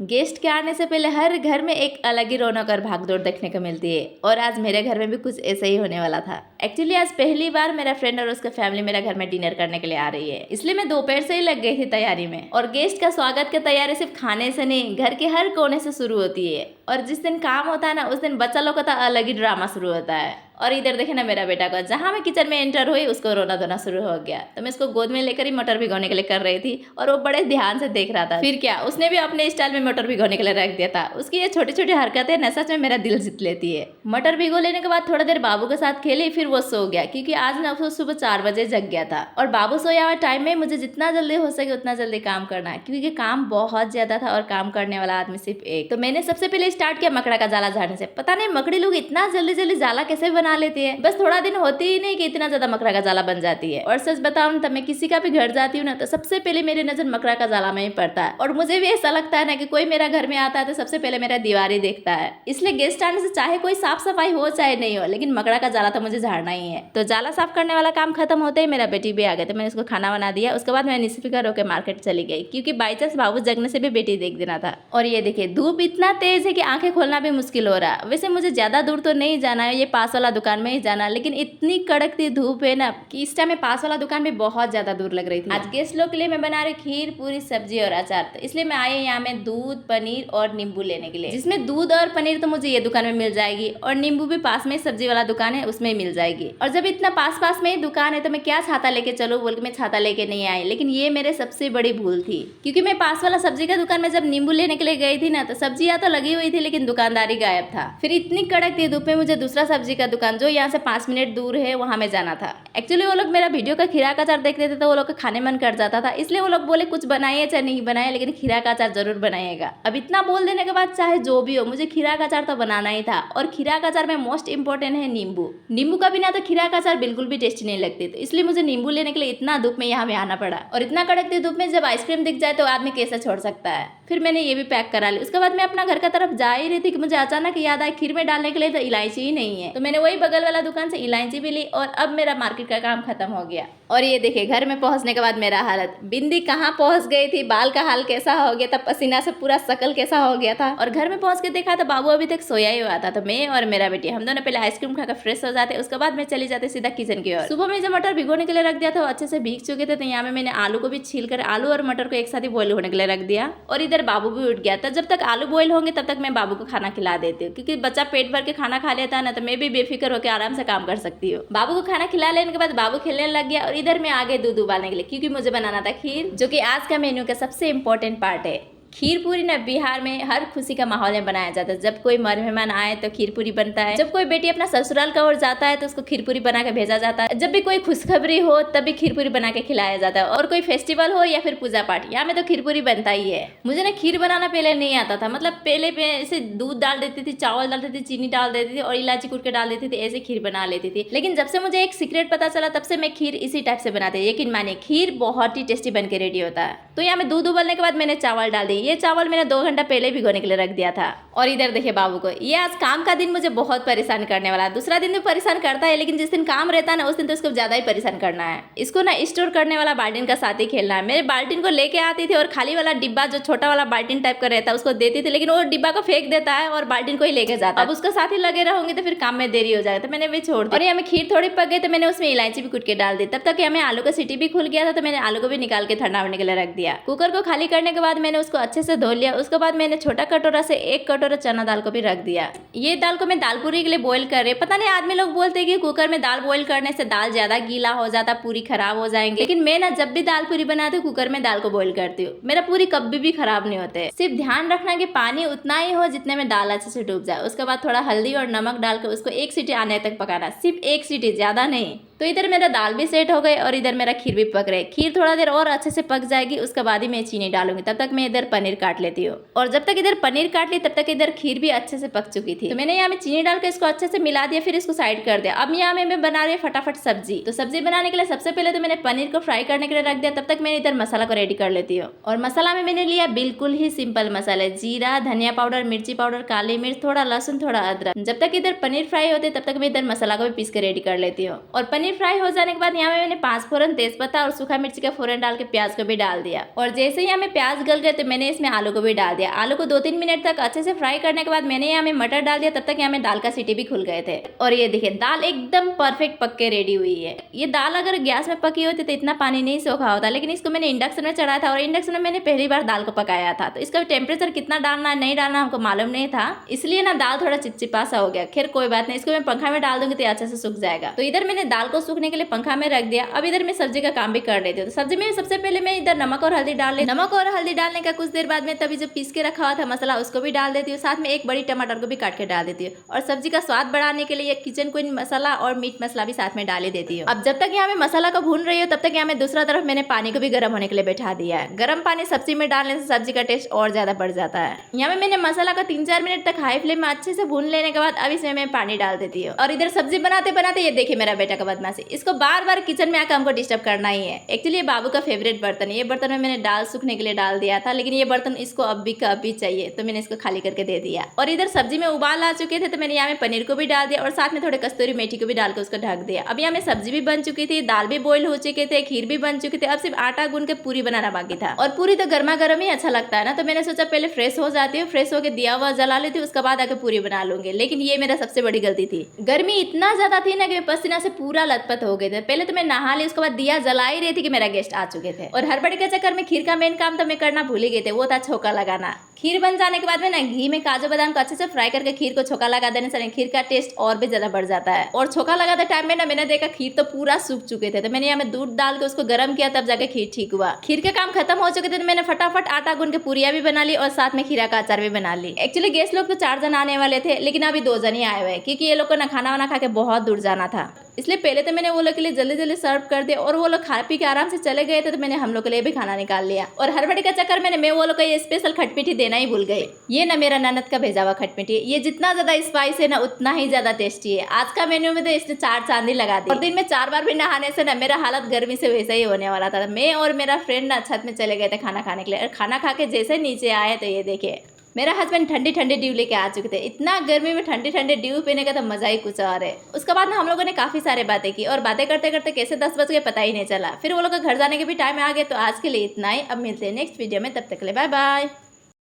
Guest के आने से पहले हर घर में एक अलग ही रौनक और भागदौड़ देखने को मिलती है और आज मेरे घर में भी कुछ ऐसा ही होने वाला था। एक्चुअली आज पहली बार मेरा फ्रेंड और उसका फैमिली मेरे घर में डिनर करने के लिए आ रही है, इसलिए मैं दोपहर से ही लग गई थी तैयारी में। और गेस्ट का स्वागत की तैयारी सिर्फ खाने से नहीं, घर के हर कोने से शुरू होती है। और जिस दिन काम होता है ना, उस दिन बच्चा लोग का तो अलग ही ड्रामा शुरू होता है। और इधर देखे ना मेरा बेटा को, जहाँ मैं किचन में एंटर हुई उसको रोना धोना शुरू हो गया। तो मैं इसको गोद में लेकर ही मटर भिगोने के लिए कर रही थी और वो बड़े ध्यान से देख रहा था। फिर क्या, उसने भी अपने स्टाइल में मटर भिगोने के लिए रख दिया था। उसकी ये छोटी छोटी हरकतें न सच में मेरा दिल जीत लेती है। मटर भिगो लेने के बाद थोड़ा देर बाबू के साथ खेली, फिर वो सो गया क्योंकि आज ना वो सुबह 4 बजे जग गया था। और बाबू सोया हुआ टाइम में मुझे जितना जल्दी हो सके उतना जल्दी काम करना है, क्योंकि काम बहुत ज्यादा था और काम करने वाला आदमी सिर्फ एक। तो मैंने सबसे पहले स्टार्ट किया मकड़ा का जाला झाड़ने से। पता नहीं मकड़ी लोग इतना जल्दी जल्दी जाला कैसे बना लेती है, बस थोड़ा दिन होती ही नहीं कि इतना ज्यादा मकड़ा का जाला बन जाती है। और सच बताऊं तो मैं किसी का भी घर जाती हूँ ना, तो सबसे पहले मेरी नजर मकड़ा का जाला में ही पड़ता है। और मुझे भी ऐसा लगता है ना कि कोई मेरा घर में आता है तो सबसे पहले मेरा दीवार ही देखता है। इसलिए गेस्ट आने से चाहे कोई साफ सफाई हो चाहे नहीं हो, लेकिन मकड़ा का जाला तो मुझे झाड़ना ही है। तो जाला साफ करने वाला काम खत्म होते ही मेरा बेटी भी आ गया, तो मैंने उसको खाना बना दिया। उसके बाद मैं निस्फिकर होकर मार्केट चली गई, क्योंकि बाई चांस बाबू जगने से भी बेटी देख देना था। और ये देखिए, धूप इतना तेज है कि आंखें खोलना भी मुश्किल हो रहा है। वैसे मुझे ज्यादा दूर तो नहीं जाना है, ये पास वाला दुकान में ही जाना, लेकिन इतनी कड़कती धूप है ना कि इस टाइम में पास वाला दुकान भी बहुत ज्यादा दूर लग रही थी। आज गेस्ट लोग के लिए मैं बना रही खीर पूरी सब्जी और अचार, तो इसलिए मैं आई यहाँ में दूध पनीर और नींबू लेने के लिए। जिसमें दूध और पनीर तो मुझे ये दुकान में मिल जाएगी, और नींबू भी पास में सब्जी वाला दुकान है उसमें मिल जाएगी। और जब इतना पास पास में ही दुकान है तो मैं क्या छाता लेके चलूं बोल के मैं छाता लेके नहीं आई। लेकिन ये मेरे सबसे बड़ी भूल थी, क्योंकि मैं पास वाला सब्जी का दुकान में जब नींबू लेने के लिए गई थी ना, तो सब्जियां तो लगी हुई थी लेकिन दुकानदारी गायब था। फिर इतनी कड़क थी धूप में मुझे दूसरा सब्जी का दुकान जो यहाँ से 5 मिनट दूर है वहां में जाना था। एक्चुअली वो लोग मेरा वीडियो का खीरा का अचार देखते थे तो वो लोग का खाने मन कर जाता था, इसलिए वो लोग बोले कुछ बनाइए चाहे नहीं बनाए, लेकिन खीरा का अचार जरूर बनाइएगा। अब इतना बोल देने के बाद चाहे जो भी हो, मुझे खीरा का अचार तो बनाना ही था। और खीरा का अचार में मोस्ट इंपॉर्टेंट है नींबू। नींबू का बिना तो खीरा का अचार बिल्कुल भी टेस्टी नहीं लगती, तो इसलिए मुझे नींबू लेने के लिए इतना धूप में यहाँ में आना पड़ा। और इतना कड़कती धूप में जब आइसक्रीम दिख जाए तो आदमी कैसे छोड़ सकता है। फिर मैंने ये भी पैक करा ली। उसके बाद मैं अपना घर का तरफ जा ही रही थी कि मुझे अचानक याद आया खीर में डालने के लिए तो इलायची ही नहीं है, तो मैंने वही बगल वाला दुकान से इलायची भी ली और अब मेरा मार्केट का काम खत्म हो गया। और ये देखिए, घर में पहुंचने के बाद मेरा हालत, बिंदी कहाँ पहुंच गई थी, बाल का हाल कैसा हो गया था, पसीना से पूरा शकल कैसा हो गया था। और घर में पहुंच के देखा तो बाबू अभी तक सोया ही हुआ था। तो मैं और मेरा बेटी हम दोनों पहले आइसक्रीम खाकर फ्रेश हो जाते, उसके बाद मैं चली जाती सीधा किचन की ओर। सुबह में जब मटर भिगोने के लिए रख दिया था अच्छे से भीग चुके थे, तो यहाँ में मैंने आलू को भी छील कर आलू और मटर को एक साथ ही बॉयल होने के लिए रख दिया। और इधर बाबू भी उठ गया था। जब तक आलू बॉयल होंगे तब तक मैं बाबू को खाना खिला देती हूँ, क्योंकि बच्चा पेट भर के खाना खा लेता है ना, तो मैं भी बेफिक्र होकर आराम से काम कर सकती हूँ। बाबू को खाना खिला लेने के बाद बाबू खेलने लग गया और इधर मैं आगे दूध उबालने के लिए, क्योंकि मुझे बनाना था खीर, जो कि आज का मेन्यू का सबसे इम्पोर्टेंट पार्ट है। खीर पूरी ना बिहार में हर खुशी का माहौल में बनाया जाता है। जब कोई मेहमान आए तो खीर पूरी बनता है, जब कोई बेटी अपना ससुराल का ओर जाता है तो उसको खीर पूरी बना के भेजा जाता है, जब भी कोई खुशखबरी हो तब भी खीर पूरी बना के खिलाया जाता है, और कोई फेस्टिवल हो या फिर पूजा पाठ, यहाँ में तो खीर पूरी बनता ही है। मुझे ना खीर बनाना पहले नहीं आता था, मतलब पहले ऐसे दूध डाल देती थी, चावल डाल देती थी, चीनी डाल देती थी और इलायची कूट के डाल देती थी, ऐसे खीर बना लेती थी। लेकिन जब से मुझे एक सीक्रेट पता चला तब से मैं खीर इसी टाइप से बनाती हूँ। यकीन मानिए खीर बहुत ही टेस्टी बन के रेडी होता है। तो यहाँ में दूध उबलने के बाद मैंने चावल डाल दिए। ये चावल मैंने 2 घंटा पहले भिगोने के लिए रख दिया था। और इधर देखिए बाबू को, ये आज काम का दिन मुझे बहुत परेशान करने वाला है। दूसरा दिन भी परेशान करता है, लेकिन जिस दिन काम रहता है ना उस दिन तो इसको ज्यादा ही परेशान करना है। इसको ना स्टोर करने वाला बाल्टीन का साथ ही खेलना है। मेरे बाल्टीन को लेके आती थी और खाली वाला डिब्बा जो छोटा वाला बाल्टीन टाइप का रहता है उसको देती थी, लेकिन वो डिब्बा को फेंक देता है और बाल्टीन को ही लेके जाता है। अब उसके साथ ही लगे रहूंगी तो फिर काम में देरी हो जाएगा, तो मैंने भी छोड़ दिया। और यहाँ में खीर थोड़ी पक गई तो मैंने उसमें इलायची भी कूट के डाल दी। तब तक यहाँ में आलू का सीटी भी खुल गया था, तो मैंने आलू को भी निकाल के ठंडा होने के लिए रख दिया। कुकर को खाली करने के बाद मैंने उसको अच्छे से धो लिया। उसके बाद मैंने छोटा कटोरा से 1 कटोरा चना दाल को भी रख दिया। ये दाल को मैं दाल पूरी के लिए बॉईल कर रही। पता नहीं आदमी लोग बोलते हैं कि कुकर में दाल बॉईल करने से दाल ज्यादा गीला हो जाता, पूरी खराब हो जाएंगे, लेकिन मैं ना जब भी दाल पूरी बनाती हूँ कुकर में दाल को बॉईल करती हूँ। मेरा पूरी कभी भी खराब नहीं होते। सिर्फ ध्यान रखना कि पानी उतना ही हो जितने में दाल अच्छे से डूब जाए। उसके बाद थोड़ा हल्दी और नमक डालकर उसको 1 सीटी आने तक पकाना, सिर्फ 1 सीटी, ज्यादा नहीं। तो इधर मेरा दाल भी सेट हो गई और इधर मेरा खीर भी पक रही। खीर थोड़ा देर और अच्छे से पक जाएगी, उसके बाद ही मैं चीनी डालूंगी। तब तक मैं इधर पनीर काट लेती हूँ। और जब तक इधर पनीर काट ली तब तक इधर खीर भी अच्छे से पक चुकी थी। तो मैंने यहाँ में चीनी डालकर इसको अच्छे से मिला दिया, फिर इसको साइड कर दिया। अब यहाँ में मैं बना रही फटाफट सब्जी। तो सब्जी बनाने के लिए सबसे पहले तो मैंने पनीर को फ्राई करने के लिए रख दिया। तब तक मैंने इधर मसाला को रेडी कर लेती हूँ। और मसाला में मैंने लिया बिल्कुल ही सिंपल मसाले, जीरा, धनिया पाउडर, मिर्ची पाउडर, काली मिर्च, थोड़ा लहसुन, थोड़ा अदरक। जब तक इधर पनीर फ्राई होते तब तक मैं इधर मसाला को भी पीस के रेडी कर लेती हूँ। और पनीर पनीर फ्राई हो जाने के बाद यहाँ मैंने 5 फोरन तेजपत्ता और सूखा मिर्ची का फोरन डाल के प्याज को भी डाल दिया। और जैसे ही यहाँ में प्याज गल गए तो मैंने इसमें आलू को भी डाल दिया। आलू को 2-3 मिनट तक अच्छे से फ्राई करने के बाद मैंने यहाँ में मटर डाल दिया। तब तक यहाँ में दाल का सीटी भी खुल गए थे। और ये देखिए दाल एकदम परफेक्ट पक के रेडी हुई है। ये दाल अगर गैस में पकी होती तो इतना पानी नहीं सोखा होता, लेकिन इसको मैंने इंडक्शन में चढ़ाया था और इंडक्शन में मैंने पहली बार दाल को पकाया था, तो इसका टेम्परेचर कितना डालना नहीं डालना हमको मालूम नहीं था, इसलिए ना दाल थोड़ा चिपचिपा सा हो गया। खैर कोई बात नहीं, इसको मैं पंखा में डाल दूंगी तो अच्छे से सूख जाएगा। तो इधर मैंने दाल को सूखने के लिए पंखा में रख दिया। अब इधर मैं सब्जी का काम भी कर रही थी। तो सब्जी में सबसे पहले मैं इधर नमक और हल्दी डाल ली। नमक और हल्दी डालने का कुछ देर बाद में तभी जो पीस के रखा हुआ था मसाला उसको भी डाल देती हूँ। साथ में एक बड़ी टमाटर को भी काट के डाल देती हूँ। और सब्जी का स्वाद बढ़ाने के लिए किचन क्वीन मसाला और मीट मसाला भी साथ में डाल ही देती हूँ। अब जब तक यहाँ में मसाला को भून रही हो तब तक यहाँ में दूसरा तरफ मैंने पानी को भी गर्म होने के लिए बैठा दिया है। गर्म पानी सब्जी में डालने से सब्जी का टेस्ट और ज्यादा बढ़ जाता है। यहाँ में मैंने मसाला को 3-4 मिनट तक हाई फ्लेम में अच्छे से भून लेने के बाद अब इसमें मैं पानी डाल देती हूँ। और इधर सब्जी बनाते बनाते ये देखिए मेरा बेटा का बदमाशी, इसको बार बार किचन में आकर हमको डिस्टर्ब करना ही है। एक्चुअली ये बाबू का फेवरेट बर्तन है। ये बर्तन में मैंने दाल सूखने के लिए डाल दिया था, लेकिन ये बर्तन इसको अब भी का भी चाहिए, तो मैंने इसको खाली करके दे दिया। और इधर सब्जी में उबाल आ चुके थे तो मैंने यहाँ में पनीर को भी डाल दिया और साथ में थोड़े कस्तूरी मेथी को भी डाल के उसको ढक दिया। अब यहाँ में सब्जी भी बन चुकी थी, दाल भी बॉईल हो चुके थे, खीर भी बन चुकी थी। अब सिर्फ आटा गूंद के पूरी बनाना बाकी था। और पूरी तो गर्मा गर्म ही अच्छा लगता है ना, तो मैंने सोचा पहले फ्रेश हो जाती हूँ, फ्रेश होकर दिया हुआ जला लेती हूँ, उसके बाद आके पूरी बना लूंगी। लेकिन ये मेरा सबसे बड़ी गलती थी। गर्मी इतना ज्यादा थी ना कि पसीना से पूरा लथपथ हो गए थे। पहले तो मैं नहा ली, उसके बाद दिया जला ही रही थी कि मेरा गेस्ट आ चुके थे। और हड़बड़ी के चक्कर में खीर का मेन काम तो मैं करना भूल ही गए थे, वो था छोका लगाना। खीर बन जाने के बाद में ना घी में काजू बादाम को अच्छे से फ्राई करके खीर को छोका लगा देने से खीर का टेस्ट और भी ज्यादा बढ़ जाता है। और छोका लगाते टाइम में ना मैंने देखा खीर तो पूरा सूख चुके थे, तो मैंने यहाँ में दूध डाल के उसको गर्म किया, तब जाके खीर ठीक हुआ। खीर के काम खत्म हो चुके थे तो मैंने फटाफट आटा गूंद के पूरियां भी बना ली और साथ में खीरा का अचार भी बना ली। एक्चुअली गेस्ट लोग तो 4 जन आने वाले थे, लेकिन अभी 2 जन ही आए हुए, क्योंकि ये लोग को ना खाना वाना खा के बहुत दूर जाना था। इसलिए पहले तो मैंने वो लोग के लिए जल्दी जल्दी सर्व कर दिया और वो लोग खा पी के आराम से चले गए थे, तो मैंने हम लोग के लिए भी खाना निकाल लिया। और हड़बड़ी का चक्कर में मैं वो लोग को ये स्पेशल खटमिठी देना ही भूल गई। ये ना मेरा ननद का भेजा हुआ खटमिठी, ये जितना ज्यादा स्पाइस है ना उतना ही ज्यादा टेस्टी है। आज का मेन्यू में तो इसने 4 चांदी लगा दी। और दिन में 4 बार भी नहाने से ना मेरा हालत गर्मी से वैसा ही होने वाला था। मैं और मेरा फ्रेंड ना छत में चले गए थे खाना खाने के लिए। और खाना खा के जैसे नीचे आए तो ये देखिए मेरा हस्बैंड ठंडी ठंडी ड्यू लेके आ चुके थे। इतना गर्मी में ठंडी ठंडी ड्यू पीने का तो मजा ही कुछ और है। उसके बाद ना हम लोगों ने काफी सारे बातें की और बातें करते करते कैसे 10 बज गए पता ही नहीं चला। फिर वो लोग का घर जाने के भी टाइम आ गए। तो आज के लिए इतना ही, अब मिलते हैं नेक्स्ट वीडियो में, तब तक के लिए बाय बाय।